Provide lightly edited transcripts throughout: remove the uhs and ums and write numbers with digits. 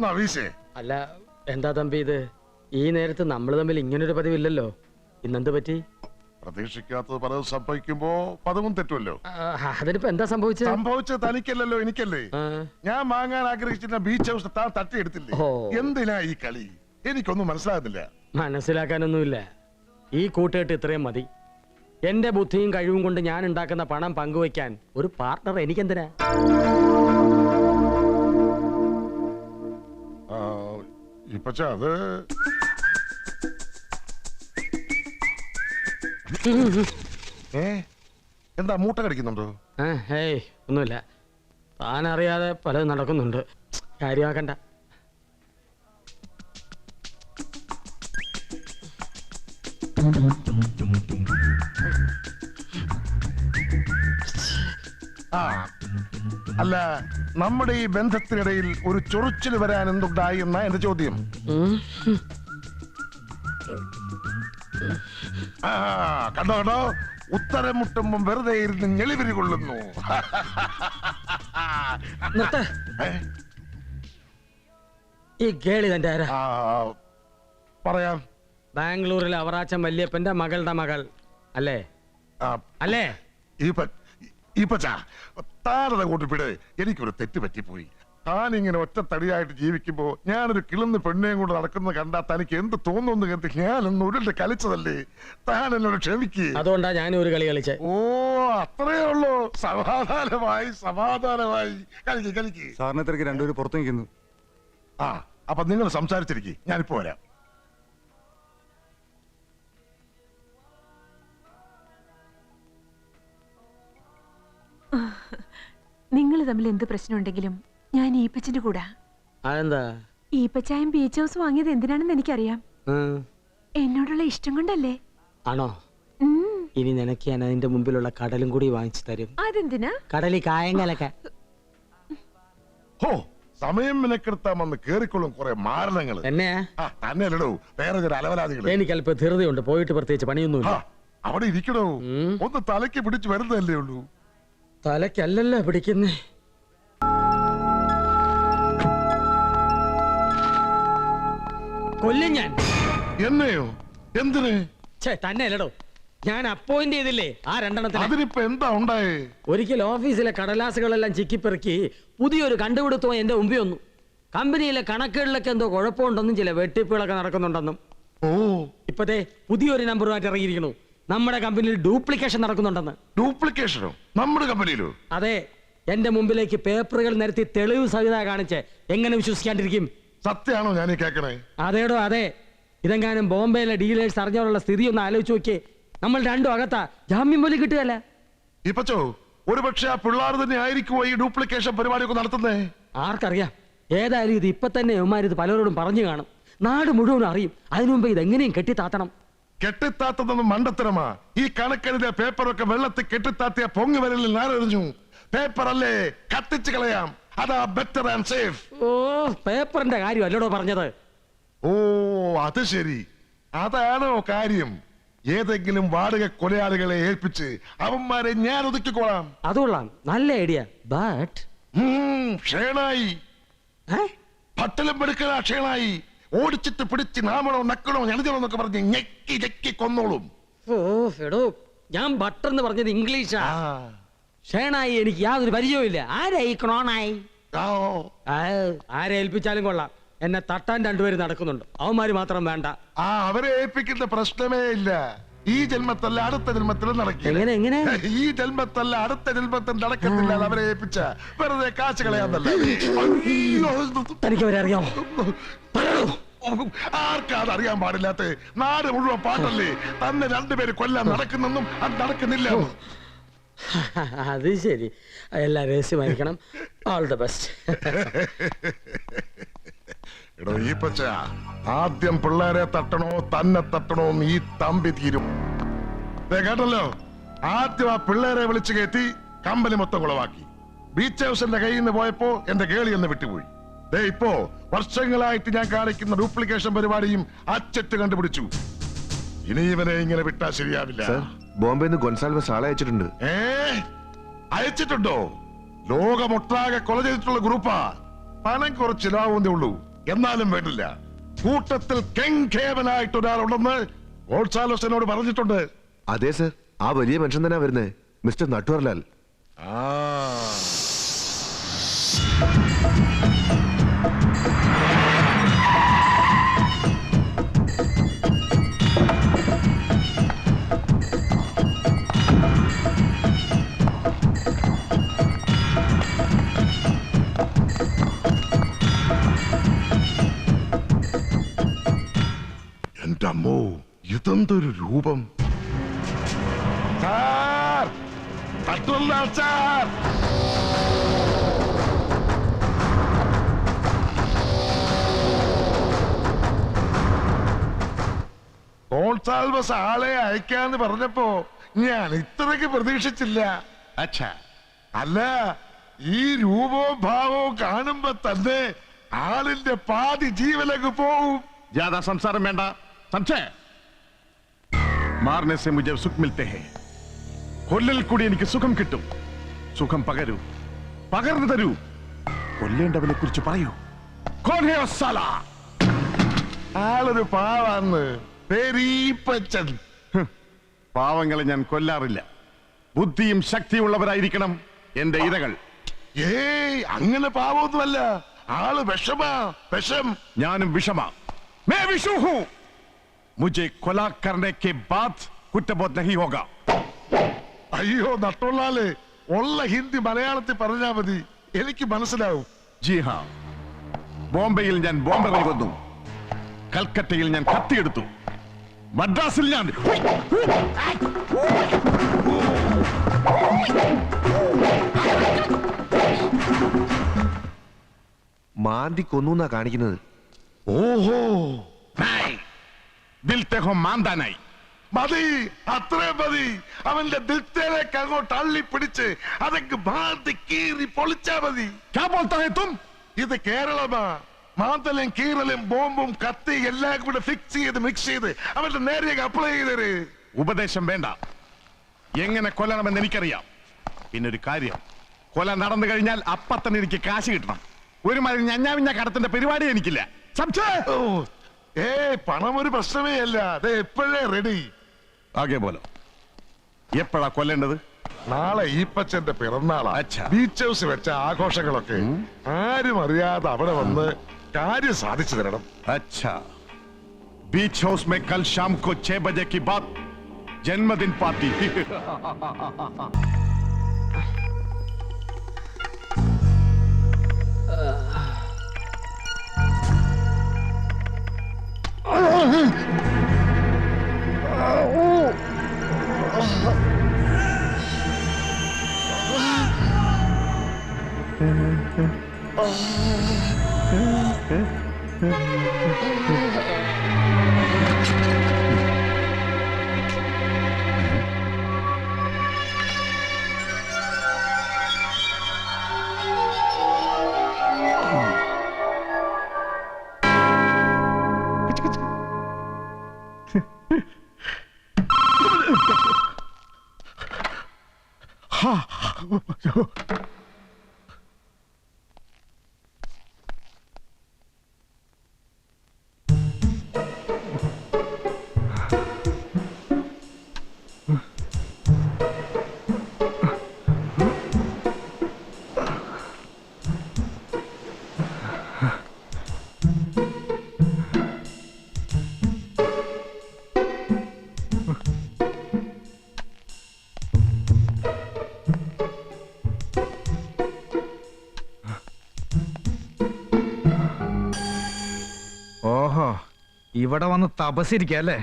നവീശേ. അല്ല എന്താ തമ്പി ഇത്? ഈ നേരത്ത് നമ്മൾ തമ്മിൽ ഇങ്ങനൊരു പതിവില്ലല്ലോ. ഇന്നെന്ത് പറ്റി? പ്രതീക്ഷിക്കാത്തത് പലതും സംഭവിക്കുമ്പോ പദവും തെറ്റുമല്ലോ. അതിനിപ്പോ എന്താ സംഭവിച്ചത് തനിക്കല്ലല്ലോ, എനിക്കല്ലേ. ഞാൻ വാങ്ങാൻ ആഗ്രഹിച്ചിരുന്ന ബീച്ച് ഹൗസ് താൻ തട്ടിയെടുത്തില്ലേ? എന്തിനാ ഈ കളി? എനിക്കൊന്നും മനസ്സിലാകുന്നില്ല. മനസ്സിലാക്കാനൊന്നുമില്ല. ഈ കൂട്ടുകെട്ട് ഇത്രയും മതി. എന്റെ ബുദ്ധിയും കഴിവും കൊണ്ട് ഞാൻ ഉണ്ടാക്കുന്ന പണം പങ്കുവയ്ക്കാൻ ഒരു പാർട്ണർ എനിക്കെന്തിനാ? അത് എന്താ മൂട്ട കടിക്കുന്നുണ്ടോ? ഏയ് ഒന്നുമില്ല. താൻ അറിയാതെ പലതും നടക്കുന്നുണ്ട്. കാര്യമാക്കണ്ട. അല്ല, നമ്മുടെ ഈ ബന്ധത്തിനിടയിൽ ഒരു ചൊറിച്ചിൽ വരാൻ എന്തുണ്ടായി എന്നാ എന്റെ ചോദ്യം. കണ്ടോ കണ്ടോ, ഉത്തരം മുട്ടുമ്പം വെറുതെ ഇരുന്ന് ഞെളിവിരി കൊള്ളുന്നു. ഈ കേളി തന്റെ ആരാ? പറയാം. ബാംഗ്ലൂരിലെ അവറാച്ചൻ വല്യപ്പന്റെ മകളുടെ മകൾ അല്ലേ? അല്ലേ? താരത കൂട്ടിപ്പിട്. എനിക്കൊരു തെറ്റ് പറ്റിപ്പോയി. താനിങ്ങനെ ഒറ്റ തടിയായിട്ട് ജീവിക്കുമ്പോ ഞാനൊരു കിളന്ന് പെണ്ണേയും കൊണ്ട് നടക്കുന്നത് കണ്ടാ തനിക്ക് എന്ത് തോന്നുന്നു കരുതി ഞാനൊന്ന് ഉരുണ്ട് കളിച്ചതല്ലേ. താൻ എന്നോട് ക്ഷമിക്ക്. അതുകൊണ്ടാ ഞാനും ഒരു കളി കളിച്ചേ. ഓ, അത്രേ ഉള്ളൂ. സമാധാനമായി സമാധാനമായി. കളിക്ക് കളിക്ക്. സാറിനെ തിരക്ക് രണ്ടുപേരും പുറത്തു നിൽക്കുന്നു. അപ്പൊ നിങ്ങൾ സംസാരിച്ചിരിക്കും, ഞാനിപ്പോ വരാം. നിങ്ങൾ തമ്മിൽ എന്ത് പ്രശ്നമുണ്ടെങ്കിലും ഞാൻ ഈപ്പച്ചന്റെ കൂടാ. അതെന്താ? ഈപ്പച്ചായും ബീച്ച് ഹൗസ് വാങ്ങിയത് എന്തിനാണെന്ന് എനിക്കറിയാം. എന്നോടുള്ള ഇഷ്ടം കൊണ്ടല്ലേ? ആണോ? ഇനി നിനക്ക് ഞാൻ അതിന്റെ മുമ്പിലുള്ള കടലും കൂടി വാങ്ങിച്ചു തരും. അതെന്തിനാ? കടലി കായങ്ങലൊക്കെ. സമയം മെനക്കെടുത്താമെന്ന് കേറിക്കൊള്ളും കുറെ മാരണങ്ങൾ. തന്നെയല്ലോ വേറെ ചില അലവലാദികൾ. എനിക്ക് അല്പം ധൃതിയുണ്ട്. പോയിട്ട് പ്രത്യേകിച്ച് പണിയൊന്നുമില്ല. അവിടെ ഇരിക്കണോ? ഒന്ന് തലയ്ക്ക് പിടിച്ച് വരുന്നതല്ലേ ഉള്ളൂ. തലയ്ക്കല്ലല്ലോ പിടിക്കുന്നേ. കൊല്ലും ഞാൻ. എന്നെയോ? എന്തിന്? തന്നെ അല്ലടോ, ഞാൻ അപ്പോയിന്റ് ചെയ്തില്ലേ ആ രണ്ടെണ്ണത്തിന്. അതിനിപ്പോ എന്താ ഉണ്ടായേ? ഒരിക്കൽ ഓഫീസിലെ കടലാസുകളെല്ലാം ചിക്കിപ്പെറുക്കി പുതിയൊരു കണ്ടുപിടുത്തവും എന്റെ മുമ്പിൽ വന്നു. കമ്പനിയിലെ കണക്കുകളിലൊക്കെ എന്തോ കുഴപ്പമുണ്ടെന്നും ചില വെട്ടിപ്പുകളൊക്കെ നടക്കുന്നുണ്ടെന്നും. ഇപ്പത്തെ പുതിയൊരു നമ്പറുമായിട്ട് ഇറങ്ങിയിരിക്കണു. നമ്മുടെ കമ്പനിയിൽ ഡ്യൂപ്ലിക്കേഷൻ നടക്കുന്നുണ്ടെന്ന്. ഡ്യൂപ്ലിക്കേഷനോ? നമ്മുടെ കമ്പനിയിലോ? അതെ. എന്റെ മുമ്പിലേക്ക് പേപ്പറുകൾ നിരത്തി തെളിവ് സഹിത കാണിച്ച് എങ്ങനെ വിശ്വസിക്കാണ്ടിരിക്കും? സത്യമാണോ ഞാൻ കേൾക്കണേ? അതേടോ അതെ. ഇതെങ്ങാനും ബോംബെയിലെ ഡീലേഴ്സ് അറിഞ്ഞോളുള്ള സ്ഥിതി ഒന്ന് ആലോചിച്ച് നോക്കിയേ. നമ്മൾ രണ്ടും അകത്താ. ജാമ്യം പോലും കിട്ടുകയല്ല. ഇപ്പച്ചോ, ഒരുപക്ഷെ ആ പിള്ളേർ തന്നെ ആയിരിക്കുമോ ഈ ഡ്യൂപ്ലിക്കേഷൻ പരിപാടിയൊക്കെ നടത്തുന്നേ? ആർക്കറിയാം. ഏതായാലും ഇത് ഇപ്പൊ തന്നെ ഇവന്മാരിത് പലരോടും പറഞ്ഞു കാണും. നാട് മുഴുവനും അറിയും. അതിനുമുമ്പ് ഇതെങ്ങനെയും കെട്ടിത്താത്തണം. കെട്ടിത്താത്തതൊന്നും മണ്ടത്തരമാ. ഈ കണക്കെഴുതിയ പേപ്പറൊക്കെ വെള്ളത്തിൽ കെട്ടിത്താത്തിയ പൊങ്ങി വരലിൽ നാരെറിഞ്ഞു. പേപ്പർ അല്ലേ, കത്തിച്ച് കളയാം. അതാ ബെറ്റർ ആൻഡ് സേഫ്. ഓ, പേപ്പറിന്റെ കാര്യം അല്ലടോ പറഞ്ഞത്. ഓ, അത് ശരി. അതാണോ കാര്യം? ഏതെങ്കിലും വാടക കൊലയാളികളെ ഏൽപ്പിച്ച് അവന്മാരെ ഞാൻ ഒതുക്കിക്കോളാം. അതുകൊള്ളാം, നല്ല ഐഡിയ. ബട്ട് ഷേണായി പട്ടലും പെടുക്കലാ. ഷേണായി ഓടിച്ചിട്ട് പിടിച്ച് നാമണോ നക്കണോ ഞെളിതണോ എന്നൊക്കെ പറഞ്ഞ് ഞെക്കി ഞെക്കി കൊന്നോളും. ഓ എടോ, ഞാൻ ബട്ടർ എന്ന് പറഞ്ഞത് ഇംഗ്ലീഷാ. ഷേണായി എനിക്ക് യാതൊരു പരിചയവും ഇല്ല. ആരായി ക്രോണായി? ആരെ ഏൽപ്പിച്ചാലും കൊള്ളാം. എന്നെ തട്ടാൻ രണ്ടുപേരും നടക്കുന്നുണ്ട്. അവന്മാര് മാത്രം വേണ്ട. അവരെ ഏൽപ്പിക്കുന്ന പ്രശ്നമേ ഇല്ല. ഈ ജന്മത്തല്ല അടുത്ത ജന്മത്തിലും നടക്കില്ല. എങ്ങനെ? ഈ ജന്മത്തല്ല അടുത്ത ജന്മത്തിൽ നടക്കത്തില്ല. അവരെ ഏൽപ്പിച്ച വെറുതെ കാശ് കളയാന്നല്ല. തനിക്ക് അവരെ അറിയാമോ? ആർക്കാ അതറിയാൻ പാടില്ലാത്ത? നാട് മുഴുവൻ പാട്ടല്ലേ. തന്നെ രണ്ടുപേര് കൊല്ലാൻ നടക്കുന്നെന്നും അത് നടക്കുന്നില്ല. അത് ശരി. എല്ലാ രഹസ്യമായിരിക്കണം. All the best. എടോ ഈ പച്ച, ആദ്യം പിള്ളേരെ തട്ടണോ തന്നെ തട്ടണോ ഈ തമ്പി തീരും. കേട്ടല്ലോ, ആദ്യം ആ പിള്ളേരെ വിളിച്ചു കയറ്റി കമ്പനി മൊത്തം കുളവാക്കി. ബീച്ച് ഹൗസിന്റെ കയ്യിൽ നിന്ന് പോയപ്പോ എന്റെ കേളി എന്ന് വിട്ടുപോയി. ഇപ്പോ വർഷങ്ങളായിട്ട് ഞാൻ കാണിക്കുന്ന ഡ്യൂപ്ലിക്കേഷൻ പരിപാടിയും അച്ചട്ട് കണ്ടുപിടിച്ചു. ഇനി ഇവനെ ഇങ്ങനെ വിട്ടാ ശരിയാവില്ല. ബോംബെന്ന് ഗൊൻസാൽവസ് ആളെ അയച്ചിട്ടുണ്ട്. അയച്ചിട്ടുണ്ടോ? ലോകമൊട്ടാകെ കൊല ചെയ്തിട്ടുള്ള ഗ്രൂപ്പാ. പണം കുറച്ച് ചിലവാകുന്നേ ഉള്ളൂ. എന്നാലും വേണ്ടില്ല. കൂട്ടത്തിൽ കെങ്കേവനായിട്ട് ഒരാളുണ്ടെന്ന് ഗോൺസാലോസിനോട് പറഞ്ഞിട്ടുണ്ട്. അതെ സർ, ആ വലിയ മനുഷ്യൻ തന്നെ വരുന്നേ, മിസ്റ്റർ നട്വർലാൽ. ആ എന്റെ അമ്മോ, ഇതെന്തൊരു രൂപം! Sir, Natwarlal sir! ഗോൺസാൽവസ് ആളെ അയക്കാന്ന് പറഞ്ഞപ്പോ ഞാൻ ഇത്രയ്ക്ക് പ്രതീക്ഷിച്ചില്ല. अच्छा അല്ല, ഈ രൂപവും ഭാവവും കാണുമ്പോ തന്നെ ആളിന്റെ പാതി ജീവനങ്ങ് പോവും. ज्यादा संसार मेंढा समझे. मारने से मुझे सुख मिलते हैं. കൊല്ലൽ കൂടി എനിക്ക് സുഖം കിട്ടും. സുഖം പകരൂ, പകർന്നു തരൂ. കൊല്ലേണ്ടവനെ കുറിച്ച് പറയൂ. കോൻ ഹേ സാല? ആളൊരു പാവാന്ന് പെരീപ്പച്ചൻ. പാവങ്ങളെ ഞാൻ കൊല്ലാറില്ല. ബുദ്ധിയും ശക്തിയുള്ളവരായിരിക്കണം എന്റെ ഇരകൾ. ഏയ്, അങ്ങനെ പാവൊന്നുമല്ല. ആള് വിഷമാ, വിഷം. ഞാനും വിഷമാ. मैं विषु हूं. मुझे कोला करने के बाद कुटबोध नहीं होगा. അയ്യോ നട്ടോളാല്, ഉള്ള ഹിന്ദി മലയാളത്തിൽ പറഞ്ഞാ മതി, എനിക്ക് മനസ്സിലാവും. ജി ഹാ. ബോംബെയിൽ ഞാൻ ബോംബെറിൽ വന്നു. കൽക്കട്ടയിൽ ഞാൻ കത്തിയെടുത്തു. മദ്രാസിൽ ഞാൻ മാന്തി കൊന്നു കാണിക്കുന്നത്. ഓഹോ, ദിൽത്തെ ഹോ മാന്താനായി. മതി, അത്രയും മതി. അവന്റെ ദിൽത്തേലേക്ക് അങ്ങോട്ട് അള്ളി പിടിച്ച് അതൊക്കെ മാന്തി കീറി പൊളിച്ചാ മതി. ക്യാ ബോൾത്താ ഹൈ തും? ഇത് കേരളമാ. മാന്തലും കീറലും ബോംബും കത്തി എല്ലാം കൂടെ ഫിക്സ് ചെയ്ത് മിക്സ് ചെയ്ത് അവന്റെ നേരെ അപ്ലൈ ചെയ്തര്. ഉപദേശം വേണ്ട. എങ്ങനെ കൊല്ലണമെന്ന് എനിക്കറിയാം. പിന്നെ ഒരു കാര്യം, കൊല നടന്നു കഴിഞ്ഞാൽ അപ്പത്തന്നെ എനിക്ക് കാശ് കിട്ടണം. ഒരു മാതിരി ഞഞ്ഞാവിഞ്ഞ കടത്തിന്റെ പരിപാടി എനിക്കില്ല. സംശയ ഓ, പണം ഒരു പ്രശ്നമേ അല്ല. അത് എപ്പോഴേ റെഡി. ആകെ പോലെ എപ്പോഴാ കൊല്ലേണ്ടത്? നാളെ ഈപ്പച്ചന്റെ പിറന്നാളാ. അച്ഛാ. ബീച്ച് ഹൗസ് വെച്ച ആഘോഷങ്ങളൊക്കെ ആരും അറിയാതെ അവിടെ വന്ന് കാര്യം സാധിച്ചു തരണം. अच्छा, बीच हाउस में कल शाम को 6 बजे की बात जन्मदिन पार्टी. ഓഹോ, ഇവിടെ വന്ന് തപസിരിക്കല്ലേ?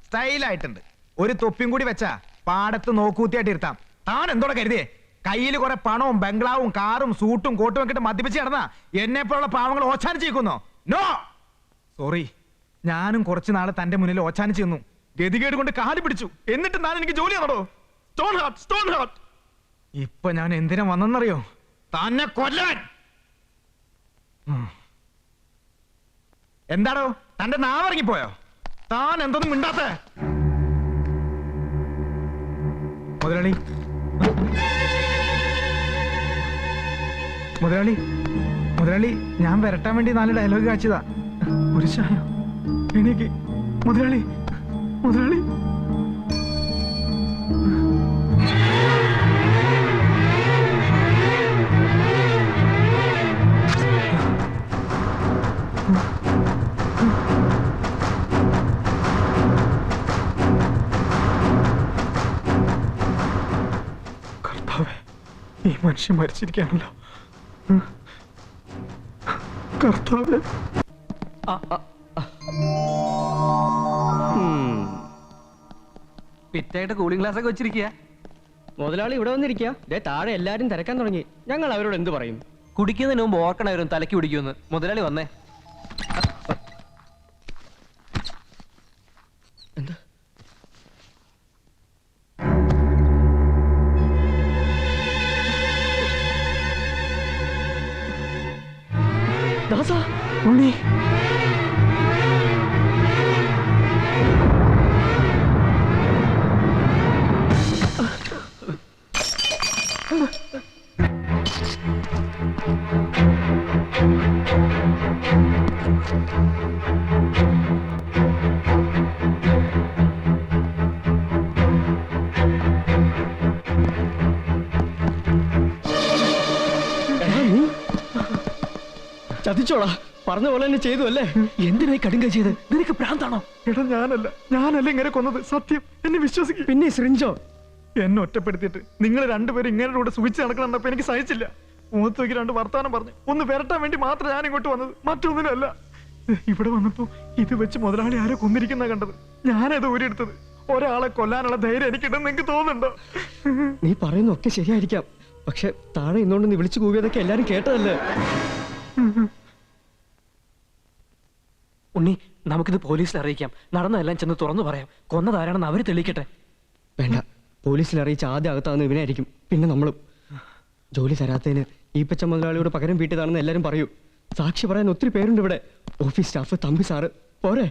സ്റ്റൈലായിട്ടുണ്ട്. ഒരു തൊപ്പിയും കൂടി വെച്ചാ പാടത്ത് നോക്കൂത്തിയായിട്ട് ഇരുത്താം. താൻ എന്തോടെ കരുതിയേ? കയ്യിൽ കുറെ പണവും ബംഗ്ലാവും കാറും സൂട്ടും കോട്ടും ഒക്കെ മദ്യപിച്ച് നടന്നാ എന്നെ പോലുള്ള പാവങ്ങൾ ഓച്ചാനിച്ചിരിക്കുന്നോ? നോ സോറി, ഞാനും കുറച്ചു നാള് തന്റെ മുന്നിൽ ഓച്ചാനിച്ചു നിന്നു. ഗതികേട് കൊണ്ട് കാലി പിടിച്ചു. എന്നിട്ട് താൻ എനിക്ക് ജോലി തന്നോ? Stone heart, stone heart. ഇപ്പൊ ഞാൻ എന്തിനാ വന്നെന്നറിയോ? തന്നെ കൊല്ലാൻ. എന്താടോ തന്റെ നാവിറങ്ങിപ്പോയോ? താൻ എന്തൊന്നും മിണ്ടാത്ത മുതലാളി? മുതലാളി മുതലാളി ഞാൻ വരട്ടാൻ വേണ്ടി 4 ഡയലോഗ് കാച്ചതാ. ഒരു ചായ എനിക്ക് മുതലാളി മുതലാളി. കർത്താവേ, ഈ മനുഷ്യൻ മരിച്ചിരിക്കുകയാണല്ലോ. കർത്താവേ. ഫിറ്റായിട്ട് കൂളിംഗ് ഗ്ലാസ് ഒക്കെ വെച്ചിരിക്കുക. മുതലാളി ഇവിടെ വന്നിരിക്കുക. താഴെ എല്ലാരും തിരക്കാൻ തുടങ്ങി. ഞങ്ങൾ അവരോട് എന്ത് പറയും? കുടിക്കുന്നതിന് മുമ്പ് ഓർക്കണവരും തലക്ക് പിടിക്കുമെന്ന്. മുതലാളി വന്നേ. എന്താ ദാസാ ഉണ്ണി, ചതിച്ചോടാ. പറഞ്ഞ പോലെ തന്നെ ചെയ്തു അല്ലേ? എന്തിനായി കടുങ്ക ചെയ്ത്? നിനക്ക് പ്രാന്താണോ? എടാ ഞാനല്ല ഇങ്ങനെ കൊന്നത്. സത്യം, എന്നെ വിശ്വസിക്കും. പിന്നെ ശ്രിഞ്ചോ എന്നെ ഒറ്റപ്പെടുത്തിയിട്ട് നിങ്ങൾ രണ്ടുപേരും ഇങ്ങനെ കൂടെ സുഖിച്ച് നടക്കണപ്പോ എനിക്ക് സഹിച്ചില്ല. മുഖത്ത് നോക്കി 2 വർത്താനം പറഞ്ഞു ഒന്ന് വരട്ടാൻ വേണ്ടി മാത്രം ഞാൻ ഇങ്ങോട്ട് വന്നത്, മറ്റൊന്നിനല്ല. ഇവിടെ വന്നപ്പോ ഇത് വെച്ച് മുതലാളി ആരോ കൊന്നിരിക്കുന്ന കണ്ടത്. ഞാനത് ഊരിയെടുത്തത്. ഒരാളെ കൊല്ലാനുള്ള ധൈര്യം എനിക്കിട്ടെന്ന് നിങ്ങൾക്ക് തോന്നുന്നുണ്ടോ? നീ പറയുന്നൊക്കെ ശരിയായിരിക്കാം. പക്ഷെ താഴെ ഇന്നോണ്ട് നീ വിളിച്ചു കൂവിയതൊക്കെ എല്ലാരും കേട്ടതല്ലേ? ഉണ്ണി, നമുക്കിത് പോലീസിൽ അറിയിക്കാം. നടന്നതെല്ലാം ചെന്ന് തുറന്നു പറയാം. കൊന്നതാരാണെന്ന് അവര് തെളിയിക്കട്ടെ. വേണ്ട, പോലീസിൽ അറിയിച്ച ആദ്യം അകത്താവുന്ന ഇവനായിരിക്കും. പിന്നെ നമ്മളും. ജോലി തരാത്തതിന് ഈ പച്ച മുതലാളിയോട് പകരം വീട്ടിയതാണെന്ന് എല്ലാരും പറയൂ. സാക്ഷി പറയാൻ ഒത്തിരി പേരുണ്ട് ഇവിടെ. Office staff, Thampi sir. പോരെ,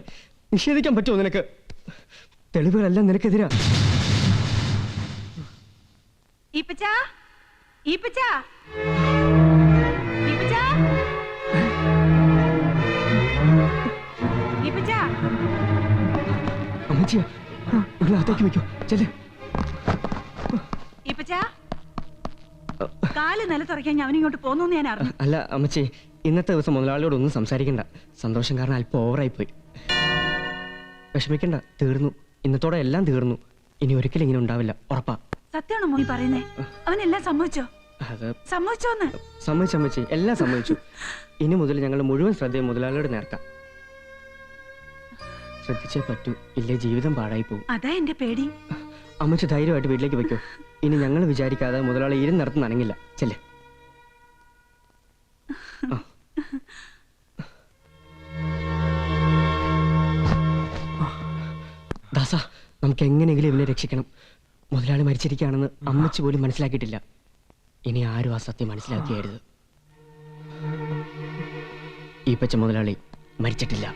നിഷേധിക്കാൻ പറ്റുമോ നിനക്ക്? തെളിവുകളെല്ലാം നിനക്കെതിരാ. അമ്മച്ചിയാ, ഇവിടെ അകത്തേക്ക് വെക്കോ. ചെല്ലേ. കാല് നിലത്തുറക്കാൻ ഞാൻ ഇങ്ങോട്ട് പോന്നു ഞാൻ അറിഞ്ഞു. അല്ല അമ്മച്ചി, ഇന്നത്തെ ദിവസം മുതലാളിയോട് ഒന്നും സംസാരിക്കണ്ട. സന്തോഷം കാരണം അല്പം ഓവറായി പോയി. വിഷമിക്കണ്ട, തീർന്നു. ഇന്നത്തോടെ എല്ലാം തീർന്നു. ഇനി ഒരിക്കലും ഇങ്ങനെ ഉണ്ടാവില്ല, ഉറപ്പാ. സത്യമാണോ മോനി പറയുന്നേ? അവനെല്ലാം സമ്മതിച്ചോ? അത് സമ്മതിച്ചോന്ന്? സമ്മതിച്ചമ്മച്ചി, എല്ലാം സമ്മതിച്ചു. ഇനി മുതൽ ഞങ്ങൾ മുഴുവൻ ശ്രദ്ധയും മുതലാളിയോട് നേർക്കാം. ശ്രദ്ധിച്ചേ പറ്റൂ, ഇല്ലേ ജീവിതം പാഴായി പോകും. അതാ എന്റെ പേടി. അമ്മച്ചി ധൈര്യമായിട്ട് വീട്ടിലേക്ക് വെക്കോ. ഇനി ഞങ്ങൾ വിചാരിക്കാതെ മുതലാളി ഇരുന്നിടത്ത് നനങ്ങില്ല. ചെല്ലേ. ദാസ, നമുക്ക് എങ്ങനെയെങ്കിലും ഇവനെ രക്ഷിക്കണം. മുതലാളി മരിച്ചിരിക്കുകയാണെന്ന് അമ്മച്ചി പോലും മനസ്സിലാക്കിയിട്ടില്ല. ഇനി ആരും ആ സത്യം മനസ്സിലാക്കിയായിരുന്നു. ഈ പച്ച മുതലാളി മരിച്ചിട്ടില്ല.